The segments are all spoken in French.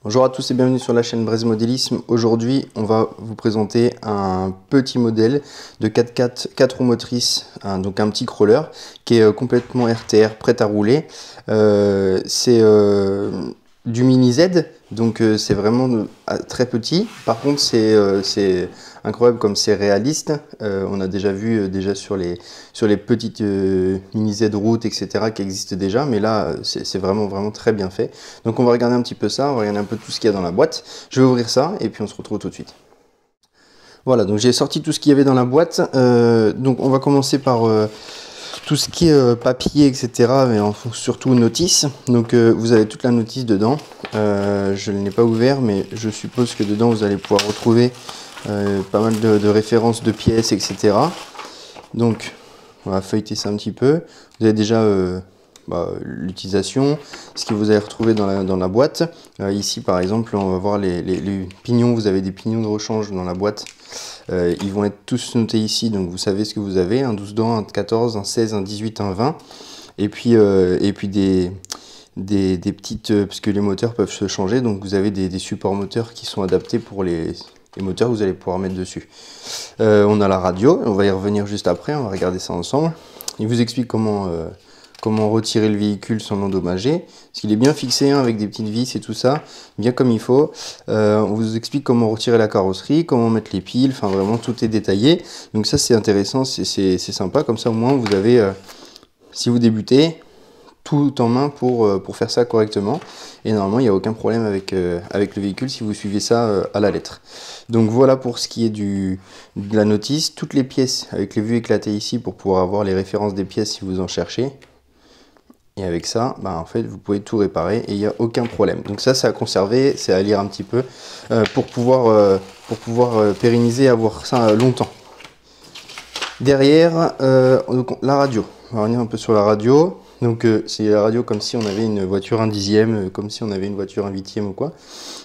Bonjour à tous et bienvenue sur la chaîne Braise Modélisme. Aujourd'hui, on va vous présenter un petit modèle de 4x4 4 roues motrices, donc un petit crawler qui est complètement RTR, prêt à rouler. C'est du mini Z, donc c'est vraiment très petit. Par contre, c'est incroyable comme c'est réaliste. On a déjà vu sur les petites mini Z routes, etc. qui existent déjà, mais là, c'est vraiment très bien fait. Donc on va regarder un petit peu ça, on va regarder un peu tout ce qu'il y a dans la boîte. Je vais ouvrir ça et puis on se retrouve tout de suite. Voilà, donc j'ai sorti tout ce qu'il y avait dans la boîte. Donc on va commencer par tout ce qui est papier, etc. Mais surtout notice. Donc vous avez toute la notice dedans. Je ne l'ai pas ouvert, mais je suppose que dedans vous allez pouvoir retrouver pas mal de références de pièces, etc. Donc on va feuilleter ça un petit peu. Vous avez déjà l'utilisation, ce que vous allez retrouver dans la boîte. Ici par exemple, on va voir les pignons. Vous avez des pignons de rechange dans la boîte. Ils vont être tous notés ici, donc vous savez ce que vous avez, un 12 dents, un 14, un 16, un 18, un 20, et puis des petites, parce que les moteurs peuvent se changer, donc vous avez des supports moteurs qui sont adaptés pour les moteurs que vous allez pouvoir mettre dessus. On a la radio, on va y revenir juste après, on va regarder ça ensemble. Il vous explique comment retirer le véhicule sans l'endommager, parce qu'il est bien fixé avec des petites vis et tout ça, bien comme il faut. On vous explique comment retirer la carrosserie, comment mettre les piles, enfin vraiment tout est détaillé. Donc ça c'est intéressant, c'est sympa, comme ça au moins vous avez, si vous débutez, tout en main pour faire ça correctement. Et normalement il n'y a aucun problème avec le véhicule si vous suivez ça à la lettre. Donc voilà pour ce qui est de la notice. Toutes les pièces avec les vues éclatées ici pour pouvoir avoir les références des pièces si vous en cherchez. Et avec ça, en fait, vous pouvez tout réparer et il n'y a aucun problème. Donc ça, c'est à conserver, c'est à lire un petit peu pour pouvoir pérenniser et avoir ça longtemps. Derrière, donc, la radio. On va revenir un peu sur la radio. Donc c'est la radio comme si on avait une voiture 1/10, comme si on avait une voiture 1/8 ou quoi.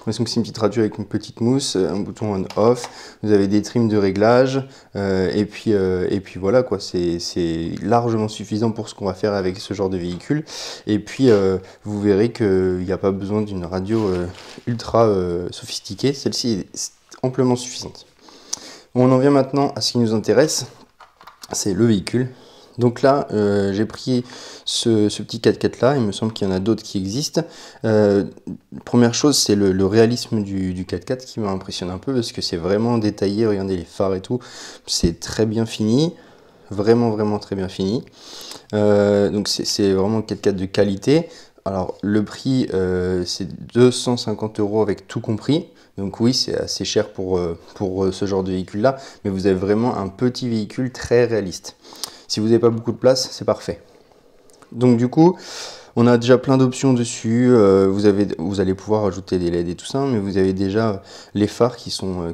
Donc c'est une petite radio avec une petite mousse, un bouton on/off. Vous avez des trims de réglage et puis voilà quoi. C'est largement suffisant pour ce qu'on va faire avec ce genre de véhicule. Et puis vous verrez qu'il n'y a pas besoin d'une radio ultra sophistiquée. Celle-ci est amplement suffisante. Bon, on en vient maintenant à ce qui nous intéresse, c'est le véhicule. Donc là, j'ai pris ce petit 4x4 là, il me semble qu'il y en a d'autres qui existent. Première chose, c'est le réalisme du 4x4 qui m'impressionne un peu parce que c'est vraiment détaillé, regardez les phares et tout, c'est très bien fini, vraiment très bien fini. Donc c'est vraiment un 4x4 de qualité. Alors le prix, c'est 250 € avec tout compris. Donc oui, c'est assez cher pour ce genre de véhicule là, mais vous avez vraiment un petit véhicule très réaliste. Si vous n'avez pas beaucoup de place, c'est parfait. Donc du coup, on a déjà plein d'options dessus. Vous allez pouvoir ajouter des LED et tout ça, mais vous avez déjà les phares qui sont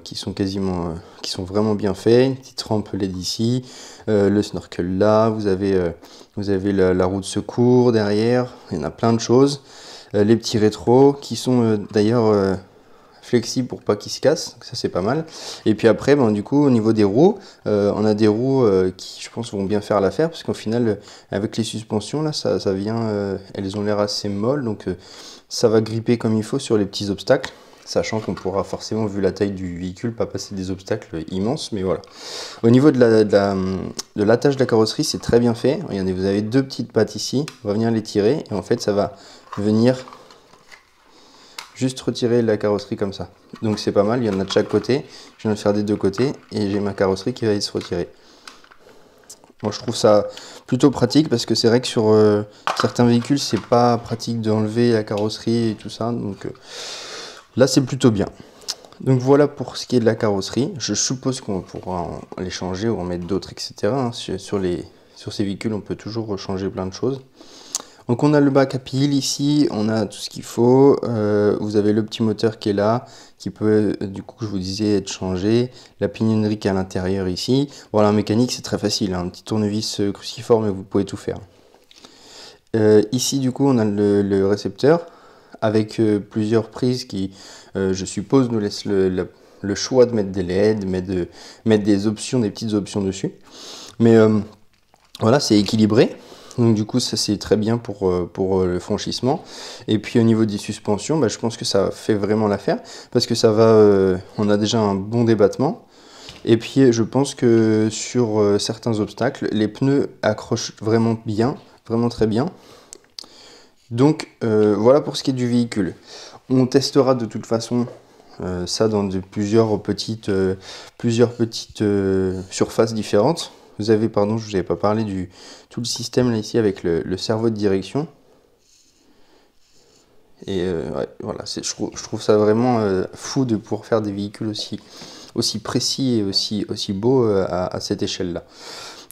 vraiment bien faits. Une petite rampe LED ici, le snorkel là. Vous avez la roue de secours derrière. Il y en a plein de choses. Les petits rétros qui sont d'ailleurs flexible pour pas qu'il se casse, donc ça c'est pas mal. Et puis après, du coup, au niveau des roues, on a des roues qui, je pense, vont bien faire l'affaire, parce qu'au final, avec les suspensions, là, ça vient, elles ont l'air assez molles, donc ça va gripper comme il faut sur les petits obstacles, sachant qu'on pourra forcément, vu la taille du véhicule, pas passer des obstacles immenses, mais voilà. Au niveau de l'attache de la carrosserie, c'est très bien fait. Regardez, vous avez deux petites pattes ici, on va venir les tirer, et en fait, ça va venir juste retirer la carrosserie comme ça. Donc c'est pas mal, il y en a de chaque côté. Je viens de faire des deux côtés et j'ai ma carrosserie qui va se retirer. Moi je trouve ça plutôt pratique parce que c'est vrai que sur certains véhicules c'est pas pratique d'enlever la carrosserie et tout ça. Donc là c'est plutôt bien. Donc voilà pour ce qui est de la carrosserie. Je suppose qu'on pourra les changer ou en mettre d'autres, etc. Sur ces véhicules on peut toujours changer plein de choses. Donc on a le bac à piles ici, on a tout ce qu'il faut, vous avez le petit moteur qui est là, qui peut, du coup je vous disais, être changé, la pignonnerie qui est à l'intérieur ici. Voilà, en mécanique c'est très facile, un petit tournevis cruciforme et vous pouvez tout faire. Ici du coup on a le récepteur avec plusieurs prises qui, je suppose, nous laissent le choix de mettre des LED, mettre des options, des petites options dessus. Mais voilà, c'est équilibré. Donc du coup ça c'est très bien pour le franchissement. Et puis au niveau des suspensions, bah, je pense que ça fait vraiment l'affaire parce que ça va, on a déjà un bon débattement. Et puis je pense que sur certains obstacles, les pneus accrochent vraiment bien, vraiment très bien. Donc voilà pour ce qui est du véhicule. On testera de toute façon ça dans plusieurs petites surfaces différentes. Vous avez, pardon, je vous avais pas parlé du tout le système là ici avec le servo de direction. Et ouais, voilà, je trouve ça vraiment fou de pouvoir faire des véhicules aussi précis et aussi beaux à cette échelle-là.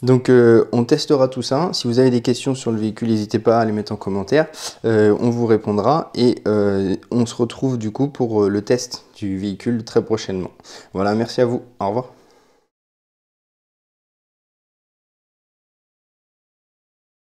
Donc on testera tout ça. Si vous avez des questions sur le véhicule, n'hésitez pas à les mettre en commentaire. On vous répondra et on se retrouve du coup pour le test du véhicule très prochainement. Voilà, merci à vous. Au revoir.